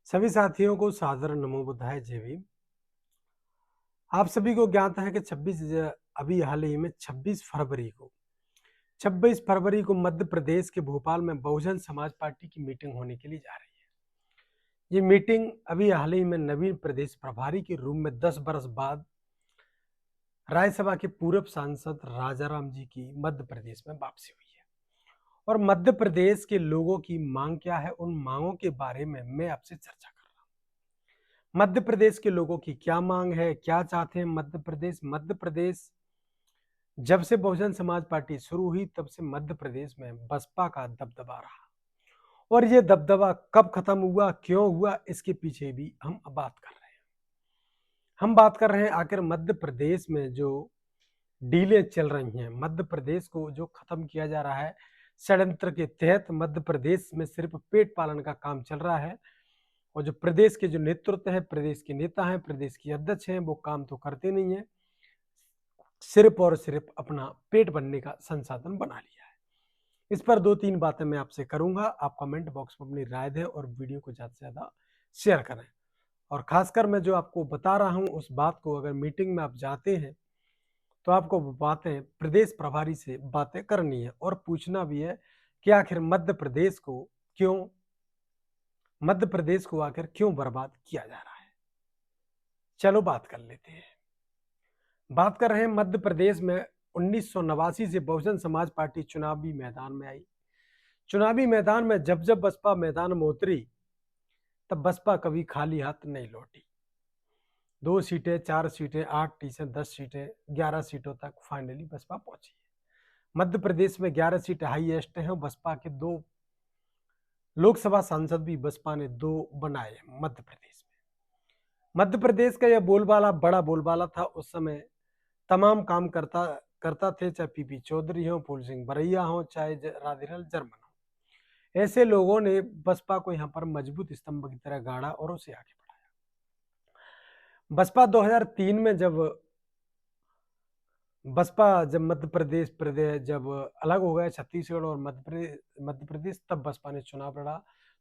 सभी साथियों को सादर नमो बुद्धाय जय भीम। आप सभी को ज्ञात है कि 26 अभी हाल ही में 26 फरवरी को मध्य प्रदेश के भोपाल में बहुजन समाज पार्टी की मीटिंग होने के लिए जा रही है। ये मीटिंग अभी हाल ही में नवीन प्रदेश प्रभारी के रूप में 10 बरस बाद राज्यसभा के पूर्व सांसद राजाराम जी की मध्य प्रदेश में वापसी हुई है। और मध्य प्रदेश के लोगों की मांग क्या है, उन मांगों के बारे में मैं आपसे चर्चा कर रहा हूं। मध्य प्रदेश के लोगों की क्या मांग है, क्या चाहते हैं मध्य प्रदेश जब से बहुजन समाज पार्टी शुरू हुई तब से मध्य प्रदेश में बसपा का दबदबा रहा। और ये दबदबा कब खत्म हुआ, क्यों हुआ, इसके पीछे भी हम बात कर रहे हैं। हम बात कर रहे हैं आखिर मध्य प्रदेश में जो डीलें चल रही हैं, मध्य प्रदेश को जो खत्म किया जा रहा है षड्यंत्र के तहत। मध्य प्रदेश में सिर्फ पेट पालन का काम चल रहा है और जो प्रदेश के जो नेतृत्व है, प्रदेश के नेता हैं, प्रदेश के अध्यक्ष हैं, वो काम तो करते नहीं है, सिर्फ और सिर्फ अपना पेट भरने का संसाधन बना लिया है। इस पर 2-3 बातें मैं आपसे करूंगा। आप कमेंट बॉक्स में अपनी राय दें और वीडियो को ज़्यादा से ज़्यादा शेयर करें। और खासकर मैं जो आपको बता रहा हूं उस बात को अगर मीटिंग में आप जाते हैं तो आपको बातें प्रदेश प्रभारी से बातें करनी है और पूछना भी है कि आखिर मध्य प्रदेश को आखिर क्यों बर्बाद किया जा रहा है। चलो बात कर लेते हैं। बात कर रहे हैं मध्य प्रदेश में 1989 से बहुजन समाज पार्टी चुनावी मैदान में आई। चुनावी मैदान में जब जब बसपा मैदान में उतरी तब बसपा कभी खाली हाथ नहीं लौटी। 2 सीटें, 4 सीटें, 8 सीटें, 10 सीटें, 11 सीटों तक फाइनली बसपा पहुंची है। मध्य प्रदेश में 11 सीटें हाईएस्ट हैं। बसपा के 2 लोकसभा सांसद भी बसपा ने 2 बनाए मध्य प्रदेश में। मध्य प्रदेश का यह बोलबाला बड़ा बोलबाला था उस समय। तमाम काम करता थे, चाहे पीपी चौधरी हो, फूल सिंह बरैया हो, चाहे राधेलाल जर्मन हो। ऐसे लोगों ने बसपा को यहाँ पर मजबूत स्तंभ की तरह गाड़ा और उसे आगे बढ़ाया। बसपा 2003 में जब मध्य प्रदेश जब अलग हो गया छत्तीसगढ़ और मध्य प्रदेश, तब बसपा ने चुनाव लड़ा।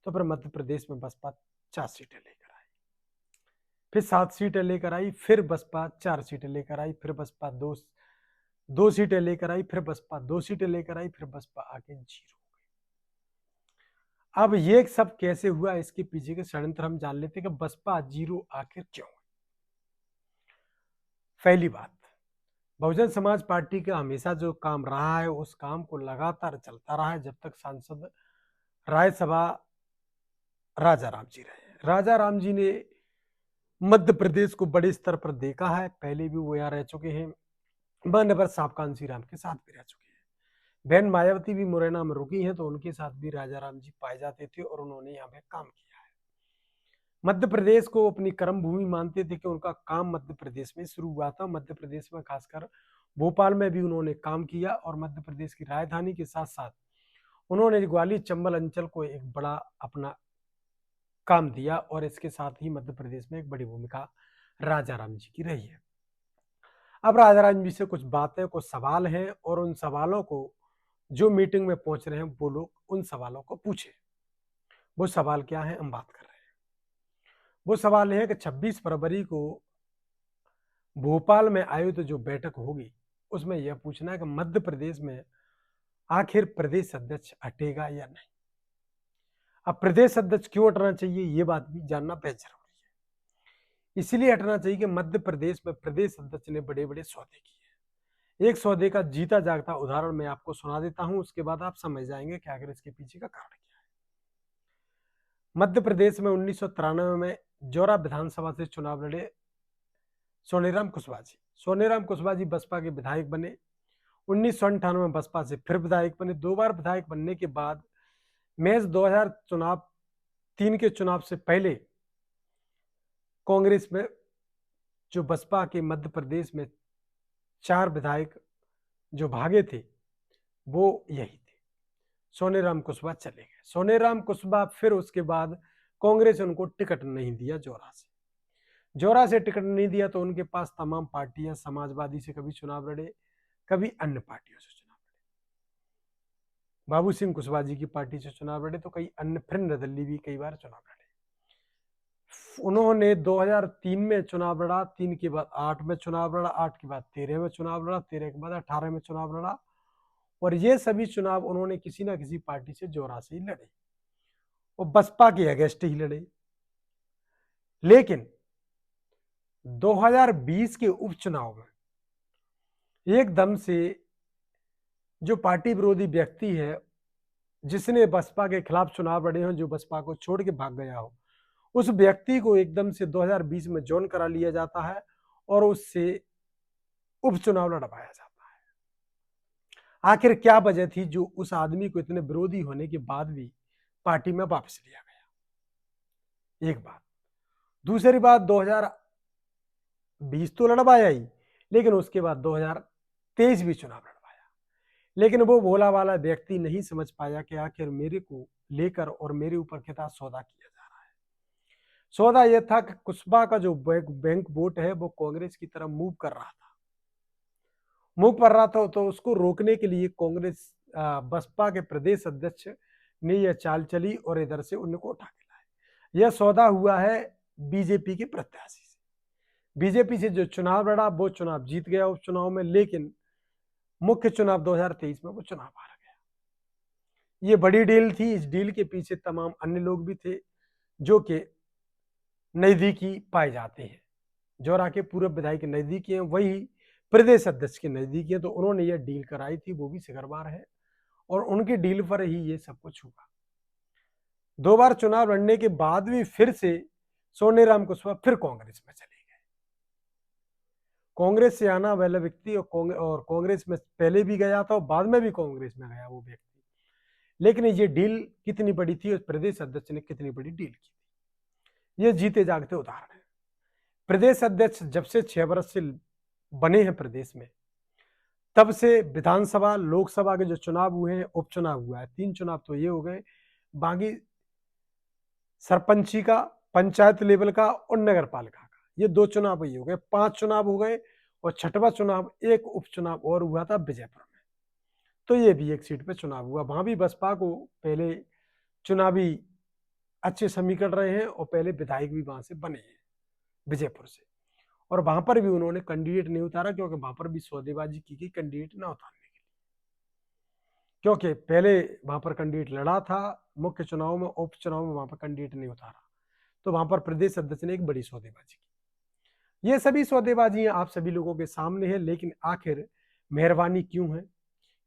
तो फिर मध्य प्रदेश में बसपा 4 सीटें लेकर आई, फिर 7 सीटें लेकर आई, फिर बसपा 4 सीटें लेकर आई, फिर बसपा दो सीटें लेकर आई, फिर बसपा 2 सीटें लेकर आई, फिर बसपा आके 0 हो गई। अब ये सब कैसे हुआ, इसके पीछे के षड्यंत्र हम जान लेते हैं कि बसपा 0 आखिर क्यों हुई। पहली बात, बहुजन समाज पार्टी का हमेशा जो काम रहा है उस काम को लगातार चलता रहा है जब तक सांसद राज्यसभा राजा राम जी रहे। राजा राम जी ने मध्य प्रदेश को बड़े स्तर पर देखा है, पहले भी वो यहाँ रह चुके हैं। मान्यवर साहब कांसी राम के साथ भी रह चुके हैं। बहन मायावती भी मुरैना में रुकी हैं तो उनके साथ भी राजा राम जी पाए जाते थे और उन्होंने यहाँ पे काम किया है। मध्य प्रदेश को अपनी कर्म भूमि मानते थे कि उनका काम मध्य प्रदेश में शुरू हुआ था। मध्य प्रदेश में खासकर भोपाल में भी उन्होंने काम किया और मध्य प्रदेश की राजधानी के साथ साथ उन्होंने ग्वालियर चंबल अंचल को एक बड़ा अपना काम दिया और इसके साथ ही मध्य प्रदेश में एक बड़ी भूमिका राजा राम जी की रही है। अब राजा राम जी से कुछ बातें, कुछ सवाल हैं और उन सवालों को जो मीटिंग में पहुंच रहे हैं वो लोग उन सवालों को पूछे। वो सवाल क्या है हम बात कर रहे हैं। वो सवाल है कि 26 फरवरी को भोपाल में आयोजित जो बैठक होगी उसमें यह पूछना है कि मध्य प्रदेश में आखिर प्रदेश अध्यक्ष हटेगा या नहीं। अब प्रदेश अध्यक्ष क्यों हटना चाहिए ये बात भी जानना बेहद जरूरी है। इसलिए हटना चाहिए कि मध्य प्रदेश में प्रदेश अध्यक्ष ने बड़े बड़े सौदे किए। एक सौदे का जीता जागता उदाहरण मैं आपको सुना देता हूं, उसके बाद आप समझ जाएंगे कि आखिर इसके पीछे का कारण क्या है। मध्य प्रदेश में 1993 में जौरा विधानसभा से चुनाव लड़े सोनेराम कुशवाहा जी। सोनेराम कुशवाहा जी बसपा के विधायक बने। 1998 में बसपा से फिर विधायक बने। 2 बार विधायक बनने के बाद महज 2003 के चुनाव से पहले कांग्रेस में जो बसपा के मध्य प्रदेश में 4 विधायक जो भागे थे वो यही थे। सोनेराम कुशवाहा चले गए। सोनेराम कुशवाहा फिर उसके बाद कांग्रेस उनको टिकट नहीं दिया। जोरा से टिकट नहीं दिया तो उनके पास तमाम पार्टियां, समाजवादी से कभी चुनाव लड़े, कभी अन्य पार्टियों से चुनाव लड़े। बाबू सिंह कुशवाहा जी की पार्टी से चुनाव लड़े तो कई अन्य, फिर निर्दलीय भी कई बार चुनाव लड़े। उन्होंने 2003 में चुनाव लड़ा, 3 के बाद 8 में चुनाव लड़ा, 8 के बाद 13 में चुनाव लड़ा, 13 के बाद 18 में चुनाव लड़ा, और ये सभी चुनाव उन्होंने किसी ना किसी पार्टी से जोरा से ही लड़े, वो बसपा के अगेंस्ट ही लड़े। लेकिन 2020 के उपचुनाव में एकदम से जो पार्टी विरोधी व्यक्ति है, जिसने बसपा के खिलाफ चुनाव लड़े हो, जो बसपा को छोड़ के भाग गया हो, उस व्यक्ति को एकदम से 2020 में ज्वाइन करा लिया जाता है और उससे उपचुनाव लड़वाया जाता है। आखिर क्या वजह थी जो उस आदमी को इतने विरोधी होने के बाद भी पार्टी में वापस लिया गया? एक बात। दूसरी बात, 2020 तो लड़वाया ही, लेकिन उसके बाद 2023 भी चुनाव लड़वाया, लेकिन वो भोला वाला व्यक्ति नहीं समझ पाया कि आखिर मेरे को लेकर और मेरे ऊपर कितना सौदा किया जा रहा है। सौदा यह था कि कुशवा का जो बैंक वोट है वो कांग्रेस की तरफ मूव कर रहा था, तो उसको रोकने के लिए कांग्रेस बसपा के प्रदेश अध्यक्ष ने यह चाल चली और इधर से उनको उठा के लाए। यह सौदा हुआ है बीजेपी के प्रत्याशी से। बीजेपी से जो चुनाव लड़ा वो चुनाव जीत गया उपचुनाव में, लेकिन मुख्य चुनाव 2023 में वो चुनाव हार गया। ये बड़ी डील थी। इस डील के पीछे तमाम अन्य लोग भी थे जो कि नजदीकी पाए जाते हैं। जोरा के पूर्व विधायक के नजदीकी हैं, वही प्रदेश अध्यक्ष के नजदीकी हैं, तो उन्होंने यह डील कराई थी, वो भी सिकरवार है, और उनकी डील पर ही ये सब कुछ हुआ। 2 बार चुनाव लड़ने के बाद भी फिर से सोनेराम कुशवाहा फिर कांग्रेस में चले गए। कांग्रेस से आना वाला व्यक्ति और कांग्रेस में पहले भी गया था और बाद में भी कांग्रेस में गया वो व्यक्ति, लेकिन ये डील कितनी बड़ी थी और प्रदेश अध्यक्ष ने कितनी बड़ी डील की थी, ये जीते जागते उदाहरण है। प्रदेश अध्यक्ष जब से 6 वर्ष से बने हैं प्रदेश में, तब से विधानसभा लोकसभा के जो चुनाव हुए हैं, उपचुनाव हुआ है, 3 चुनाव तो ये हो गए, बाकी सरपंची का, पंचायत लेवल का और नगर पालिका का, ये 2 चुनाव ही हो गए, 5 चुनाव हो गए, और 6वां चुनाव एक उपचुनाव और हुआ था विजयपुर में, तो ये भी एक सीट पे चुनाव हुआ। वहां भी बसपा को पहले चुनावी अच्छे समीकरण रहे हैं और पहले विधायक भी वहां से बने हैं विजयपुर से, और वहां पर भी उन्होंने कैंडिडेट नहीं उतारा, क्योंकि वहां पर भी सौदेबाजी की कैंडिडेट ना उतारने के लिए, क्योंकि पहले वहां पर कैंडिडेट लड़ा था मुख्य चुनाव में, उपचुनाव में वहां पर कैंडिडेट नहीं उतारा, तो वहां पर प्रदेश अध्यक्ष ने एक बड़ी सौदेबाजी की। ये सभी सौदेबाजियां आप सभी लोगों के सामने है, लेकिन आखिर मेहरबानी क्यों है,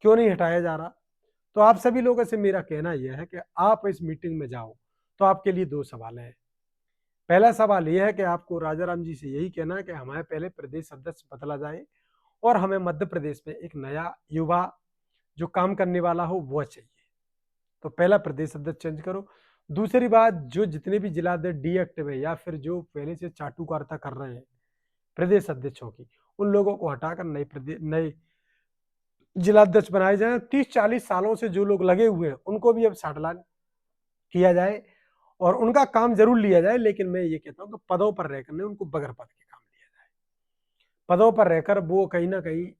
क्यों नहीं हटाया जा रहा? तो आप सभी लोगों से मेरा कहना यह है कि आप इस मीटिंग में जाओ तो आपके लिए 2 सवाल है। पहला सवाल यह है कि आपको राजाराम जी से यही कहना है कि हमारे पहले प्रदेश अध्यक्ष बदला जाए और हमें मध्य प्रदेश में एक नया युवा जो काम करने वाला हो वो चाहिए, तो पहला प्रदेश अध्यक्ष चेंज करो। दूसरी बात, जो जितने भी जिला अध्यक्ष डीएक्टिव है या फिर जो पहले से चाटुकारिता कर रहे हैं प्रदेश अध्यक्षों की, उन लोगों को हटाकर नए जिलाध्यक्ष बनाए जाए। 30-40 सालों से जो लोग लगे हुए हैं उनको भी अब साटलान किया जाए और उनका काम जरूर लिया जाए, लेकिन मैं ये कहता हूं कि पदों पर रहकर नहीं, उनको बगैर पद के काम लिया जाए। पदों पर रहकर वो कहीं ना कहीं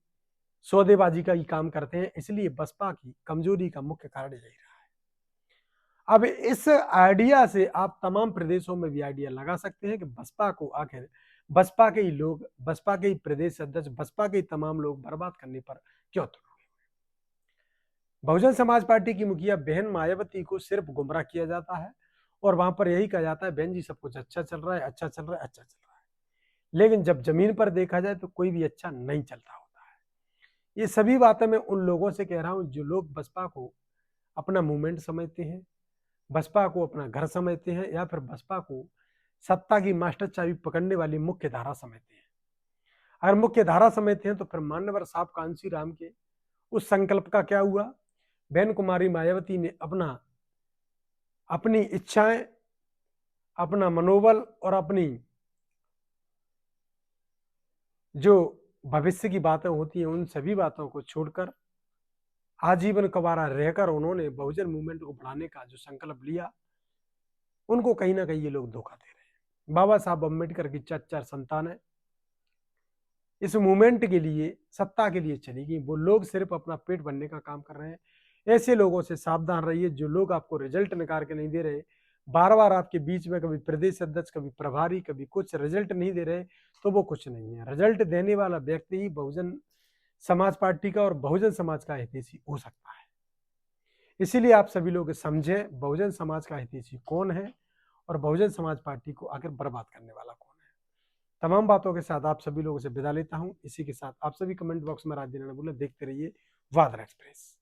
सौदेबाजी का ही काम करते हैं, इसलिए बसपा की कमजोरी का मुख्य कारण यही रहा है। अब इस आइडिया से आप तमाम प्रदेशों में भी आइडिया लगा सकते हैं कि बसपा को आखिर बसपा के ही लोग, बसपा के ही प्रदेश अध्यक्ष, बसपा के ही तमाम लोग बर्बाद करने पर क्यों तुले? बहुजन समाज पार्टी की मुखिया बहन मायावती को सिर्फ गुमराह किया जाता है और वहां पर यही कहा जाता है बहन जी सब कुछ अच्छा चल रहा है, अच्छा चल रहा है, अच्छा चल रहा है, लेकिन जब जमीन पर देखा जाए तो कोई भी अच्छा नहीं चलता होता है। ये सभी बातें मैं उन लोगों से कह रहा हूं जो लोग बसपा को अपना मूवमेंट समझते हैं, बसपा को अपना घर समझते हैं, या फिर बसपा को सत्ता की मास्टर चाबी पकड़ने वाली मुख्य धारा समझते हैं। अगर मुख्य धारा समझते हैं तो फिर मान्यवर साहब कांसी राम के उस संकल्प का क्या हुआ? बहन कुमारी मायावती ने अपनी इच्छाएं, अपना मनोबल और अपनी जो भविष्य की बातें होती हैं उन सभी बातों को छोड़कर आजीवन कवारा रहकर उन्होंने बहुजन मूवमेंट को बढ़ाने का जो संकल्प लिया, उनको कहीं ना कहीं ये लोग धोखा दे रहे हैं। बाबा साहब अम्बेडकर की 4 संतानें इस मूवमेंट के लिए, सत्ता के लिए चली गई। वो लोग सिर्फ अपना पेट भरने का काम कर रहे हैं। ऐसे लोगों से सावधान रहिए जो लोग आपको रिजल्ट निकाल के नहीं दे रहे, बार बार आपके बीच में कभी प्रदेश अध्यक्ष, कभी प्रभारी, कभी कुछ रिजल्ट नहीं दे रहे, तो वो कुछ नहीं है। रिजल्ट देने वाला व्यक्ति ही बहुजन समाज पार्टी का और बहुजन समाज का हितैषी हो सकता है। इसीलिए आप सभी लोग समझें बहुजन समाज का हितैषी कौन है और बहुजन समाज पार्टी को आखिर बर्बाद करने वाला कौन है। तमाम बातों के साथ आप सभी लोगों से विदा लेता हूं। इसी के साथ आप सभी कमेंट बॉक्स में राज देना ना भूलें। देखते रहिए वादरा एक्सप्रेस।